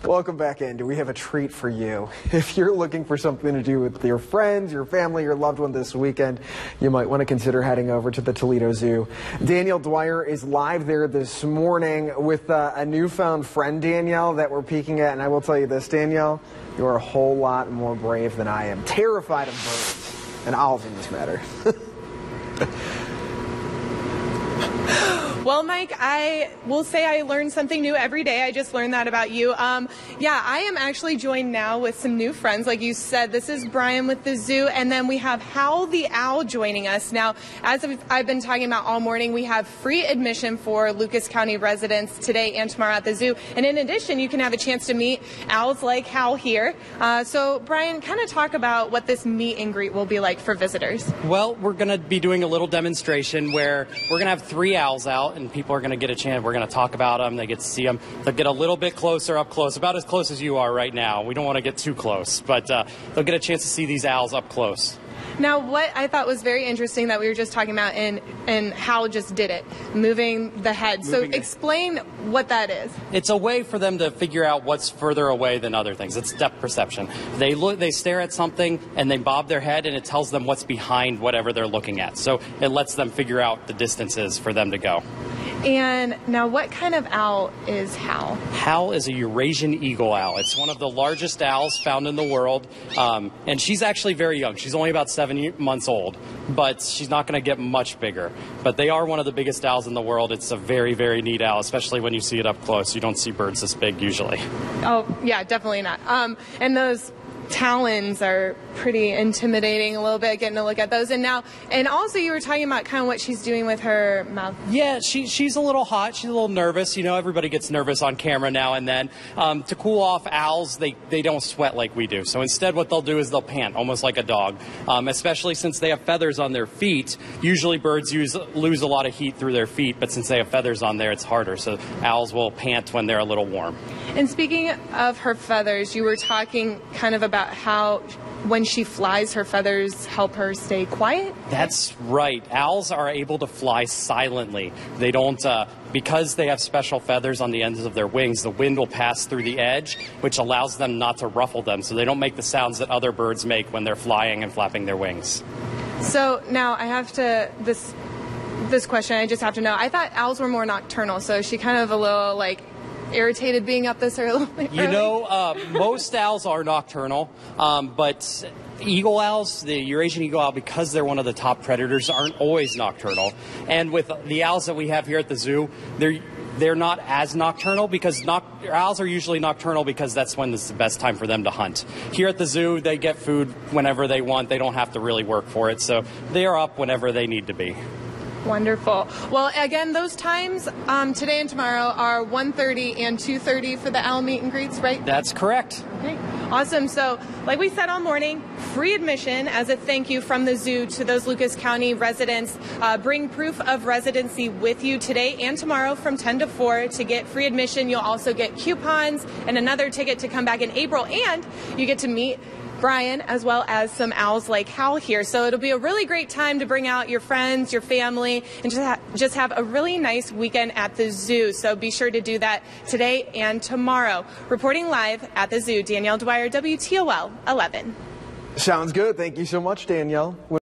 Welcome back in. We have a treat for you. If you're looking for something to do with your friends, your family, your loved one this weekend, you might want to consider heading over to the Toledo Zoo. Danielle Dwyer is live there this morning with a newfound friend, Danielle, that we're peeking at. And I will tell you this, Danielle, you are a whole lot more brave than I am. Terrified of birds and owls in this matter. Well, Mike, I will say I learn something new every day. I just learned that about you. Yeah, I am actually joined now with some new friends. Like you said, this is Brian with the zoo, and then we have Hal the Owl joining us. Now, as I've been talking about all morning, we have free admission for Lucas County residents today and tomorrow at the zoo. And in addition, you can have a chance to meet owls like Hal here. So, Brian, kind of talk about what this meet and greet will be like for visitors. Well, we're going to be doing a little demonstration where we're going to have 3 owls out, and people are going to get a chance. We're going to talk about them. They get to see them. They'll get a little bit closer, up close, about as close as you are right now. We don't want to get too close, but they'll get a chance to see these owls up close. Now, what I thought was very interesting that we were just talking about, and Hal just did it, moving the head. So explain what that is. It's a way for them to figure out what's further away than other things. It's depth perception. They stare at something, and they bob their head, and it tells them what's behind whatever they're looking at. So it lets them figure out the distances for them to go. And now, what kind of owl is Hal? Hal is a Eurasian eagle owl. It's one of the largest owls found in the world, and she's actually very young. She's only about 7 months old, but she's not going to get much bigger. But they are one of the biggest owls in the world. It's a very, very neat owl, especially when you see it up close. You don't see birds this big usually. Oh, yeah, definitely not. And those talons are pretty intimidating a little bit, getting to look at those. And also you were talking about kind of what she's doing with her mouth. Yeah, she's a little hot. She's a little nervous. You know, everybody gets nervous on camera now and then. To cool off, owls, they don't sweat like we do. So instead what they'll do is they'll pant, almost like a dog, especially since they have feathers on their feet. Usually birds lose a lot of heat through their feet, but since they have feathers on there, it's harder. So owls will pant when they're a little warm. And speaking of her feathers, you were talking kind of about how when she flies, her feathers help her stay quiet? That's right. Owls are able to fly silently. They don't, because they have special feathers on the ends of their wings, the wind will pass through the edge, which allows them not to ruffle them, so they don't make the sounds that other birds make when they're flying and flapping their wings. So now I have to, this question I just have to know. I thought owls were more nocturnal, so is she kind of a little like irritated being up this early? You know, most owls are nocturnal, but eagle owls, the Eurasian eagle owl, because they're one of the top predators, aren't always nocturnal. And with the owls that we have here at the zoo, they're not as nocturnal because owls are usually nocturnal because that's when it's the best time for them to hunt. Here at the zoo, they get food whenever they want. They don't have to really work for it, so they are up whenever they need to be. Wonderful. Well, again, those times today and tomorrow are 1:30 and 2:30 for the owl meet and greets, right? That's correct. Okay. Awesome. So, like we said all morning, free admission as a thank you from the zoo to those Lucas County residents. Bring proof of residency with you today and tomorrow from 10 to 4 to get free admission. You'll also get coupons and another ticket to come back in April, and you get to meet Brian, as well as some owls like Hal here. So it'll be a really great time to bring out your friends, your family, and just have a really nice weekend at the zoo. So be sure to do that today and tomorrow. Reporting live at the zoo, Danielle Dwyer, WTOL 11. Sounds good. Thank you so much, Danielle.